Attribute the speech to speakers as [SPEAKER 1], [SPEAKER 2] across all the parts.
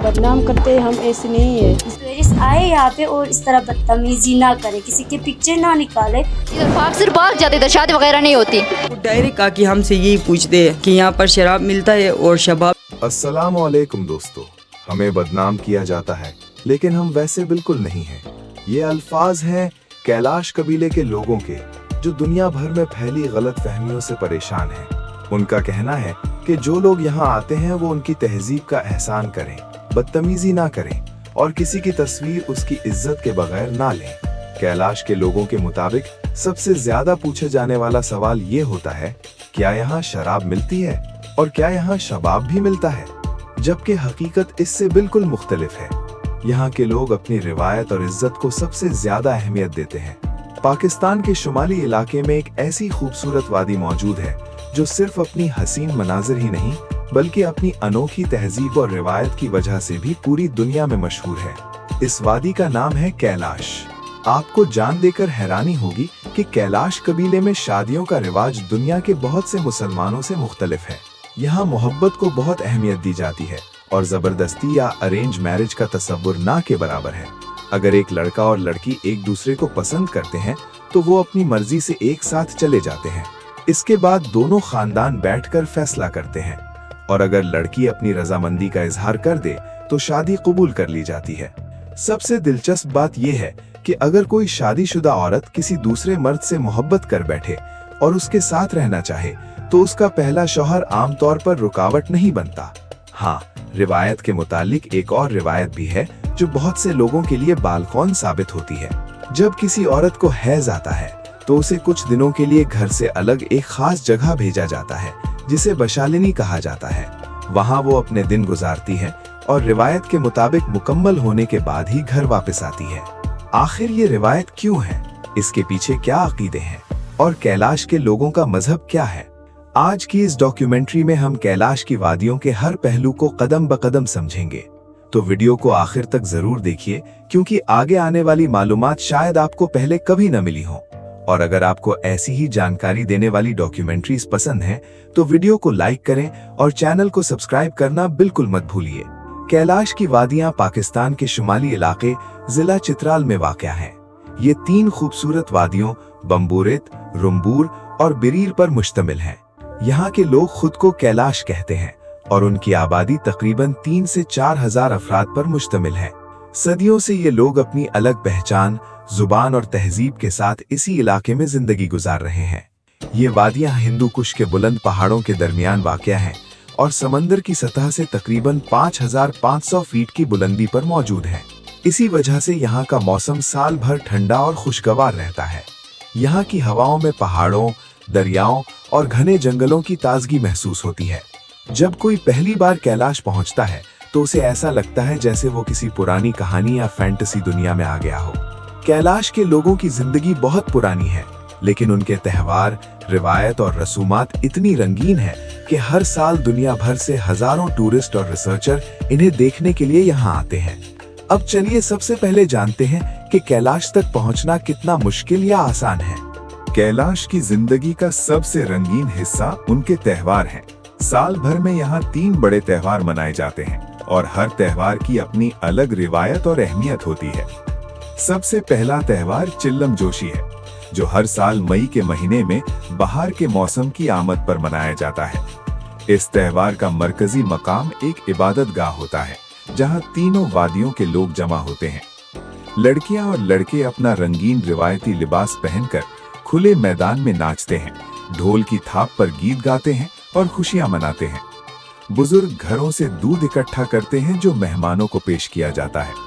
[SPEAKER 1] बदनाम करते हैं, हम ऐसे नहीं है।
[SPEAKER 2] टूरिस्ट आए यहाँ पे और इस तरह बदतमीजी ना करे, किसी के पिक्चर ना निकाले।
[SPEAKER 3] इधर भाग सिर्फ भाग जाते थे, शादी वगैरह नहीं होती।
[SPEAKER 4] डायरेक्ट आके हमसे यही पूछते हैं कि यहाँ पर शराब मिलता है और शबाब।
[SPEAKER 5] अस्सलाम वालेकुम दोस्तों, हमें बदनाम किया जाता है लेकिन हम वैसे बिल्कुल नहीं हैं। ये अल्फाज हैं कैलाश कबीले के लोगों के, जो दुनिया भर में फैली गलत फहमियों से परेशान हैं। उनका कहना है कि जो लोग यहाँ आते हैं वो उनकी तहजीब का एहसान करें, बदतमीजी ना करें और किसी की तस्वीर उसकी इज्जत के बगैर ना लें। कैलाश के लोगों के मुताबिक सबसे ज्यादा पूछे जाने वाला सवाल ये होता है, क्या यहाँ शराब मिलती है और क्या यहाँ शबाब भी मिलता है, जबकि हकीकत इससे बिल्कुल मुख्तलिफ है। यहाँ के लोग अपनी रिवायत और इज्जत को सबसे ज्यादा अहमियत देते हैं। पाकिस्तान के शुमाली इलाके में एक ऐसी खूबसूरत वादी मौजूद है जो सिर्फ अपनी हसीन मनाजिर ही नहीं बल्कि अपनी अनोखी तहजीब और रिवायत की वजह से भी पूरी दुनिया में मशहूर है। इस वादी का नाम है कैलाश। आपको जान देकर हैरानी होगी कि कैलाश कबीले में शादियों का रिवाज दुनिया के बहुत से मुसलमानों से मुख्तलिफ है। यहाँ मोहब्बत को बहुत अहमियत दी जाती है और जबरदस्ती या अरेंज मैरिज का तस्वुर ना के बराबर है। अगर एक लड़का और लड़की एक दूसरे को पसंद करते हैं तो वो अपनी मर्जी से एक साथ चले जाते हैं। इसके बाद दोनों खानदान बैठकर फैसला करते हैं और अगर लड़की अपनी रजामंदी का इजहार कर दे तो शादी कबूल कर ली जाती है। सबसे दिलचस्प बात यह है कि अगर कोई शादीशुदा औरत किसी दूसरे मर्द से मोहब्बत कर बैठे और उसके साथ रहना चाहे तो उसका पहला शौहर आमतौर पर रुकावट नहीं बनता। हाँ, रिवायत के मुतालिक एक और रिवायत भी है जो बहुत से लोगों के लिए बालकौन साबित होती है। जब किसी औरत को हैज आता है तो उसे कुछ दिनों के लिए घर से अलग एक खास जगह भेजा जाता है जिसे बशालिनी कहा जाता है। वहाँ वो अपने दिन गुजारती है और रिवायत के मुताबिक मुकम्मल होने के बाद ही घर वापस आती है। आखिर ये रिवायत क्यों है, इसके पीछे क्या अकीदे हैं और कैलाश के लोगों का मजहब क्या है? आज की इस डॉक्यूमेंट्री में हम कैलाश की वादियों के हर पहलू को कदम ब कदम समझेंगे, तो वीडियो को आखिर तक जरूर देखिए क्योंकि आगे आने वाली मालूमात शायद आपको पहले कभी न मिली हो। और अगर आपको ऐसी ही जानकारी देने वाली डॉक्यूमेंट्रीज पसंद हैं, तो वीडियो को लाइक करें और चैनल को सब्सक्राइब करना बिल्कुल मत भूलिए। कैलाश की वादियां पाकिस्तान के शुमाली इलाके जिला चित्राल में वाक़या हैं। ये 3 खूबसूरत वादियों बम्बूरेत, रुम्बूर और बिरीर पर मुश्तमिल हैं। यहाँ के लोग खुद को कैलाश कहते हैं और उनकी आबादी तकरीबन 3 से 4 हजार अफराद पर मुश्तमिल है। सदियों से ये लोग अपनी अलग पहचान, जुबान और तहजीब के साथ इसी इलाके में जिंदगी गुजार रहे हैं। ये वादियां हिंदू कुश के बुलंद पहाड़ों के दरमियान वाक़या हैं और समंदर की सतह से तकरीबन 5500 फीट की बुलंदी पर मौजूद हैं। इसी वजह से यहाँ का मौसम साल भर ठंडा और खुशगवार रहता है। यहाँ की हवाओं में पहाड़ों, दरियाओं और घने जंगलों की ताजगी महसूस होती है। जब कोई पहली बार कैलाश पहुँचता है तो उसे ऐसा लगता है जैसे वो किसी पुरानी कहानी या फैंटेसी दुनिया में आ गया हो। कैलाश के लोगों की जिंदगी बहुत पुरानी है, लेकिन उनके त्योहार, रिवायत और रसूमात इतनी रंगीन है कि हर साल दुनिया भर से हजारों टूरिस्ट और रिसर्चर इन्हें देखने के लिए यहाँ आते हैं। अब चलिए सबसे पहले जानते हैं कि कैलाश तक पहुँचना कितना मुश्किल या आसान है। कैलाश की जिंदगी का सबसे रंगीन हिस्सा उनके त्योहार हैं। साल भर में यहाँ 3 बड़े त्योहार मनाए जाते हैं और हर त्योहार की अपनी अलग रिवायत और अहमियत होती है। सबसे पहला त्योहार चिल्लम जोशी है, जो हर साल मई के महीने में बहार के मौसम की आमद पर मनाया जाता है। इस त्योहार का मरकजी मकाम एक इबादत गाह होता है, जहां तीनों वादियों के लोग जमा होते हैं। लड़कियां और लड़के अपना रंगीन रिवायती लिबास पहनकर खुले मैदान में नाचते हैं, ढोल की थाप पर गीत गाते हैं और खुशियां मनाते हैं। बुजुर्ग घरों से दूध इकट्ठा करते हैं जो मेहमानों को पेश किया जाता है।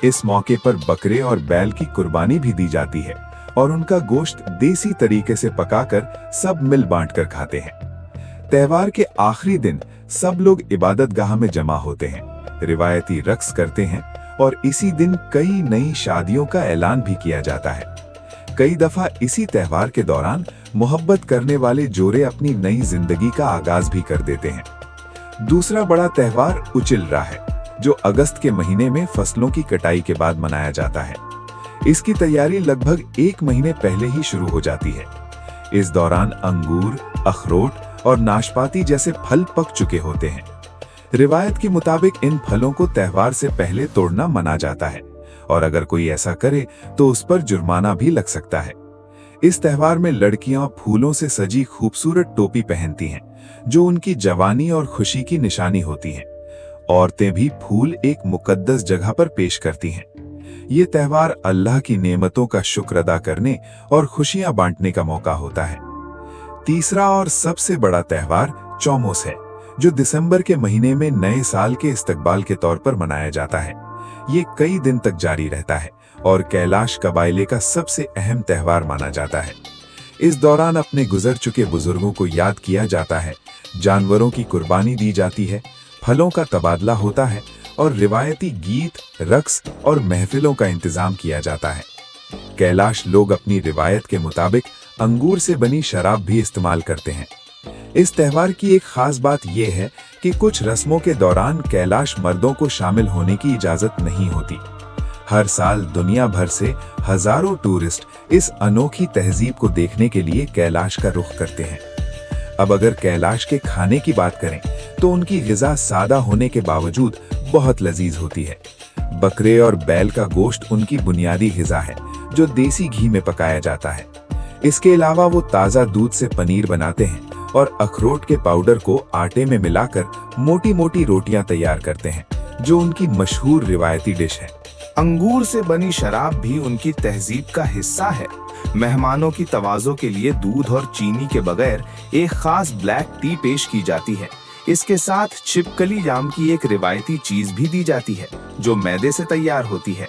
[SPEAKER 5] इस मौके पर बकरे और बैल की कुर्बानी भी दी जाती है और उनका गोश्त देसी तरीके से पकाकर सब मिल बांट कर खाते हैं। त्योहार के आखिरी दिन सब लोग इबादत गाह में जमा होते हैं, रिवायती रक्स करते हैं और इसी दिन कई नई शादियों का ऐलान भी किया जाता है। कई दफा इसी त्योहार के दौरान मोहब्बत करने वाले जोड़े अपनी नई जिंदगी का आगाज भी कर देते हैं। दूसरा बड़ा त्योहार उचिलरा है, जो अगस्त के महीने में फसलों की कटाई के बाद मनाया जाता है। इसकी तैयारी लगभग 1 महीने पहले ही शुरू हो जाती है। इस दौरान अंगूर, अखरोट और नाशपाती जैसे फल पक चुके होते हैं। रिवायत के मुताबिक इन फलों को त्योहार से पहले तोड़ना मना जाता है और अगर कोई ऐसा करे तो उस पर जुर्माना भी लग सकता है। इस त्योहार में लड़कियां फूलों से सजी खूबसूरत टोपी पहनती हैं, जो उनकी जवानी और खुशी की निशानी होती है। औरतें भी फूल एक मुकद्दस जगह पर पेश करती हैं। ये त्योहार अल्लाह की नेमतों का शुक्र अदा करने और खुशियां बांटने का मौका होता है। तीसरा और सबसे बड़ा त्योहार चौमुस है, जो दिसंबर के महीने में नए साल के इस्तकबाल के तौर पर मनाया जाता है। ये कई दिन तक जारी रहता है और कैलाश कबाइले का सबसे अहम त्योहार माना जाता है। इस दौरान अपने गुजर चुके बुजुर्गों को याद किया जाता है, जानवरों की कुर्बानी दी जाती है, फलों का तबादला होता है और रिवायती गीत, रक्स और महफिलों का इंतजाम किया जाता है। कैलाश लोग अपनी रिवायत के मुताबिक अंगूर से बनी शराब भी इस्तेमाल करते हैं। इस त्योहार की एक खास बात यह है कि कुछ रस्मों के दौरान कैलाश मर्दों को शामिल होने की इजाजत नहीं होती। हर साल दुनिया भर से हजारों टूरिस्ट इस अनोखी तहजीब को देखने के लिए कैलाश का रुख करते हैं। अब अगर कैलाश के खाने की बात करें तो उनकी ग़िज़ा सादा होने के बावजूद बहुत लजीज होती है। बकरे और बैल का गोश्त उनकी बुनियादी ग़िज़ा है, जो देसी घी में पकाया जाता है। इसके अलावा वो ताज़ा दूध से पनीर बनाते हैं और अखरोट के पाउडर को आटे में मिलाकर मोटी मोटी रोटियां तैयार करते हैं, जो उनकी मशहूर रिवायती डिश है।
[SPEAKER 6] अंगूर से बनी शराब भी उनकी तहजीब का हिस्सा है। मेहमानों की तवाज़ो के लिए दूध और चीनी के बगैर एक खास ब्लैक टी पेश की जाती है। इसके साथ छिपकली जाम की एक रिवायती चीज भी दी जाती है, जो मैदे से तैयार होती है।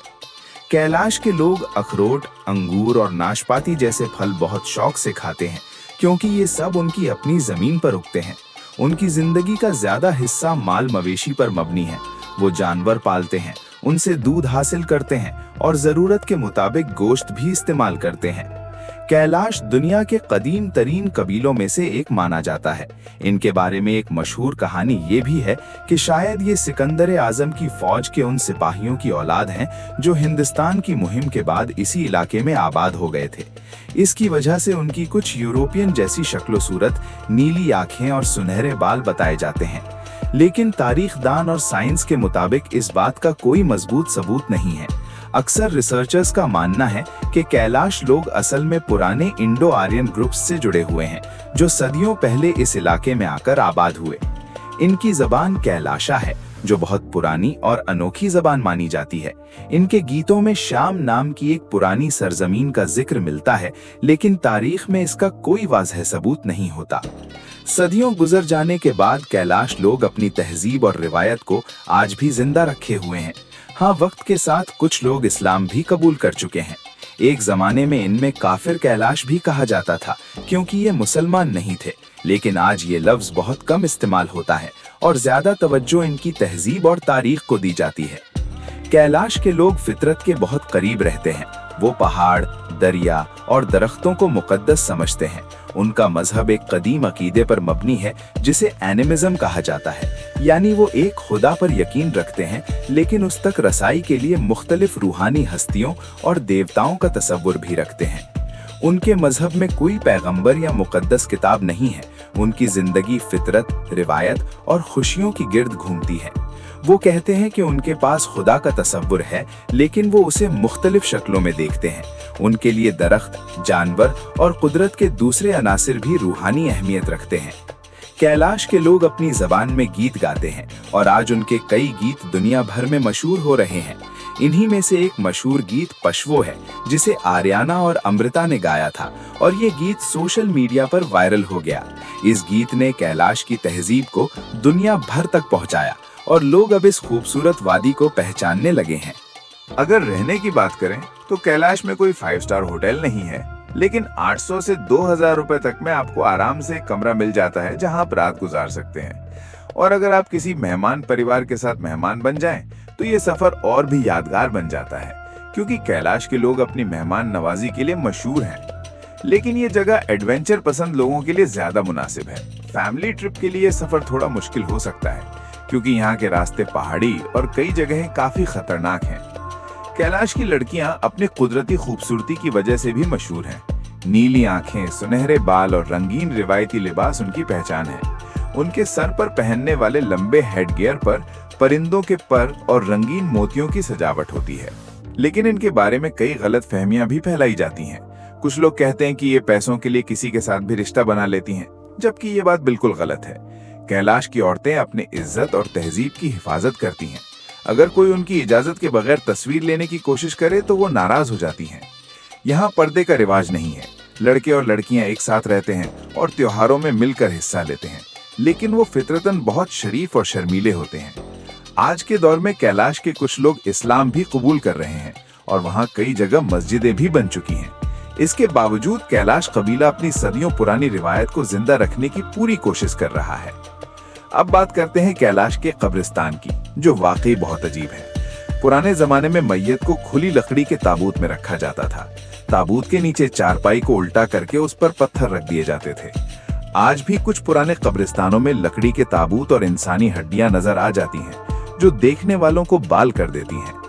[SPEAKER 6] कैलाश के लोग अखरोट, अंगूर और नाशपाती जैसे फल बहुत शौक से खाते हैं, क्योंकि ये सब उनकी अपनी जमीन पर उगते हैं। उनकी जिंदगी का ज्यादा हिस्सा माल मवेशी पर मबनी है। वो जानवर पालते हैं, उनसे दूध हासिल करते हैं और जरूरत के मुताबिक गोश्त भी इस्तेमाल करते हैं। कैलाश दुनिया के कदीम तरीन कबीलों में से एक माना जाता है। इनके बारे में एक मशहूर कहानी ये भी है कि शायद ये सिकंदर आजम की फौज के उन सिपाहियों की औलाद हैं जो हिंदुस्तान की मुहिम के बाद इसी इलाके में आबाद हो गए थे। इसकी वजह से उनकी कुछ यूरोपियन जैसी शक्लो सूरत, नीली आंखें और सुनहरे बाल बताए जाते हैं। लेकिन तारीखदान और साइंस के मुताबिक इस बात का कोई मजबूत सबूत नहीं है। अक्सर रिसर्चर्स का मानना है कि कैलाश लोग असल में पुराने इंडो आर्यन ग्रुप्स से जुड़े हुए हैं, जो सदियों पहले इस इलाके में आकर आबाद हुए। इनकी जबान कैलाशा है, जो बहुत पुरानी और अनोखी जबान मानी जाती है। इनके गीतों में शाम नाम की एक पुरानी सरजमीन का जिक्र मिलता है, लेकिन तारीख में इसका कोई वाज़ह सबूत नहीं होता। सदियों गुजर जाने के बाद कैलाश लोग अपनी तहजीब और रिवायत को आज भी जिंदा रखे हुए हैं। हाँ, वक्त के साथ कुछ लोग इस्लाम भी कबूल कर चुके हैं। एक जमाने में इनमें काफिर कैलाश भी कहा जाता था, क्योंकि ये मुसलमान नहीं थे। लेकिन आज ये लफ्ज बहुत कम इस्तेमाल होता है और ज्यादा तवज्जो इनकी तहजीब और तारीख को दी जाती है। कैलाश के लोग फितरत के बहुत करीब रहते हैं। वो पहाड़, दरिया और दरख्तों को मुकद्दस समझते हैं। उनका मजहब एक कदीम अकीदे पर मबनी है, जिसे एनिमिज्म कहा जाता है। यानी वो एक खुदा पर यकीन रखते हैं, लेकिन उस तक रसाई के लिए मुख्तलिफ रूहानी हस्तियों और देवताओं का तसव्वुर भी रखते हैं। उनके मजहब में कोई पैगंबर या मुकद्दस किताब नहीं है। उनकी जिंदगी फितरत, रिवायत और खुशियों की गिर्द घूमती है। वो कहते हैं कि उनके पास खुदा का तसव्वुर है, लेकिन वो उसे मुख्तलिफ शक्लों में देखते हैं। उनके लिए दरख्त, जानवर और कुदरत के दूसरे अनासिर भी रूहानी अहमियत रखते हैं। कैलाश के लोग अपनी जबान में गीत गाते हैं और आज उनके कई गीत दुनिया भर में मशहूर हो रहे हैं। इन्हीं में से एक मशहूर गीत पशवो है, जिसे आर्याना और अमृता ने गाया था और ये गीत सोशल मीडिया पर वायरल हो गया। इस गीत ने कैलाश की तहजीब को दुनिया भर तक पहुंचाया और लोग अब इस खूबसूरत वादी को पहचानने लगे हैं।
[SPEAKER 7] अगर रहने की बात करें तो कैलाश में कोई 5 स्टार होटल नहीं है, लेकिन 800 से 2000 रुपए तक में आपको आराम से कमरा मिल जाता है, जहां आप रात गुजार सकते हैं। और अगर आप किसी मेहमान परिवार के साथ मेहमान बन जाएं, तो ये सफर और भी यादगार बन जाता है, क्योंकि कैलाश के लोग अपनी मेहमान नवाजी के लिए मशहूर हैं। लेकिन ये जगह एडवेंचर पसंद लोगों के लिए ज्यादा मुनासिब है। फैमिली ट्रिप के लिए सफर थोड़ा मुश्किल हो सकता है, क्योंकि यहाँ के रास्ते पहाड़ी और कई जगहें काफी खतरनाक हैं। कैलाश की लड़कियां अपनी कुदरती खूबसूरती की वजह से भी मशहूर हैं। नीली आंखें, सुनहरे बाल और रंगीन रिवायती लिबास उनकी पहचान है। उनके सर पर पहनने वाले लंबे हेडगियर पर परिंदों के पर और रंगीन मोतियों की सजावट होती है। लेकिन इनके बारे में कई गलत फहमियां भी फैलाई जाती हैं। कुछ लोग कहते हैं कि ये पैसों के लिए किसी के साथ भी रिश्ता बना लेती हैं, जबकि ये बात बिल्कुल गलत है। कैलाश की औरतें अपनी इज्जत और तहजीब की हिफाजत करती हैं। अगर कोई उनकी इजाजत के बगैर तस्वीर लेने की कोशिश करे तो वो नाराज हो जाती हैं। यहाँ पर्दे का रिवाज नहीं है। लड़के और लड़कियां एक साथ रहते हैं और त्योहारों में मिलकर हिस्सा लेते हैं, लेकिन वो फितरतन बहुत शरीफ और शर्मीले होते हैं। आज के दौर में कैलाश के कुछ लोग इस्लाम भी कबूल कर रहे हैं और वहाँ कई जगह मस्जिदें भी बन चुकी हैं। इसके बावजूद कैलाश कबीला अपनी सदियों पुरानी रिवायत को जिंदा रखने की पूरी कोशिश कर रहा है। अब बात करते हैं कैलाश के कब्रिस्तान की, जो वाकई बहुत अजीब है। पुराने जमाने में मैयत को खुली लकड़ी के ताबूत में रखा जाता था। ताबूत के नीचे चारपाई को उल्टा करके उस पर पत्थर रख दिए जाते थे। आज भी कुछ पुराने कब्रिस्तानों में लकड़ी के ताबूत और इंसानी हड्डियां नजर आ जाती हैं, जो देखने वालों को बाल कर देती हैं।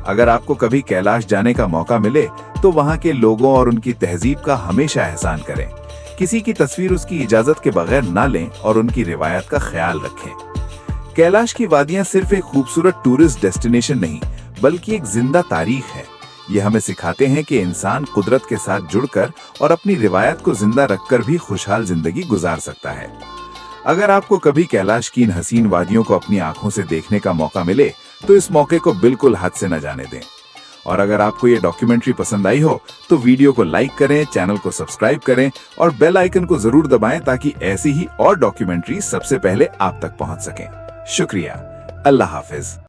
[SPEAKER 7] अगर आपको कभी कैलाश जाने का मौका मिले तो वहां के लोगों और उनकी तहजीब का हमेशा एहसान करें। किसी की तस्वीर उसकी इजाजत के बगैर ना लें और उनकी रिवायत का ख्याल रखें। कैलाश की वादियां सिर्फ एक खूबसूरत टूरिस्ट डेस्टिनेशन नहीं, बल्कि एक जिंदा तारीख है। ये हमें सिखाते हैं कि इंसान कुदरत के साथ जुड़कर और अपनी रिवायत को जिंदा रखकर भी खुशहाल जिंदगी गुजार सकता है। अगर आपको कभी कैलाश की इन हसीन वादियों को अपनी आंखों से देखने का मौका मिले तो इस मौके को बिल्कुल हाथ से न जाने दें। और अगर आपको ये डॉक्यूमेंट्री पसंद आई हो तो वीडियो को लाइक करें, चैनल को सब्सक्राइब करें और बेल आइकन को जरूर दबाएं ताकि ऐसी ही और डॉक्यूमेंट्री सबसे पहले आप तक पहुंच सकें। शुक्रिया। अल्लाह हाफिज।